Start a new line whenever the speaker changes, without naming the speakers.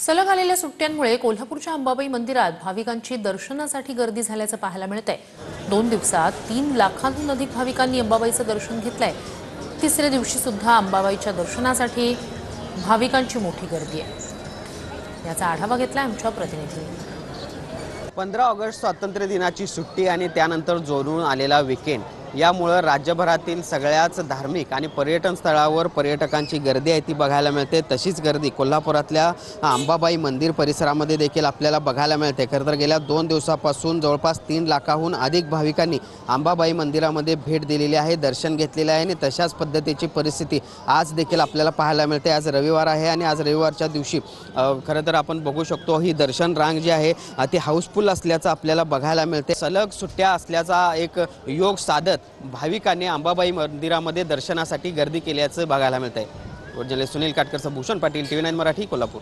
सलग आलेल्या सुट्ट्यांमुळे कोल्हापूरच्या अंबाबाई मंदिरात भाविकांची दर्शनासाठी गर्दी झाल्याचं पाहायला मिळतंय। 2 दिवसात 3 लाखांहून अधिक भाविकांनी अंबाबाईचं दर्शन घेतलंय। तिसऱ्या दिवशी सुद्धा अंबाबाईच्या दर्शनासाठी भाविकांची मोठी गर्दी आहे। याचा आढावा घेतलाय आमच्या प्रतिनिधींनी।
15 ऑगस्ट स्वातंत्र्य दिनाची सुट्टी आणि त्यानंतर जोडून आलेला वीकेंड यामुळे राज्यभरातील सगळ्याच धार्मिक आणि पर्यटन स्थळावर पर्यटकांची गर्दी आहे ती बघायला मिळते। तशीच गर्दी कोल्हापुरातल्या अंबाबाई मंदिर परिसरामध्ये देखील आपल्याला बघायला मिळते। खरं तर गेल्या 2 दिवसापासून जवळपास 3 लाखाहून अधिक भाविकांनी अंबाबाई मंदिरामध्ये भेट दिलेली आहे, दर्शन घेतलेले आहे आणि तशाच पद्धतीची परिस्थिती आज देखील आपल्याला पाहायला मिळते। आज रविवार आहे आणि आज रविवारच्या दिवशी खरं तर आपण बघू शकतो ही दर्शन रांग जी आहे ती हाऊसफुल असल्याचं आपल्याला बघायला मिळते। सलग सुट्ट्या असल्याचा एक योग साधत भाविकांनी अंबाबाई मंदिरामध्ये दर्शनासाठी गर्दी केल्याचं बघायला मिळतंय। जर्नलिस्ट सुनील काटकरसह भूषण पाटील, TV9 मराठी, कोल्हापूर।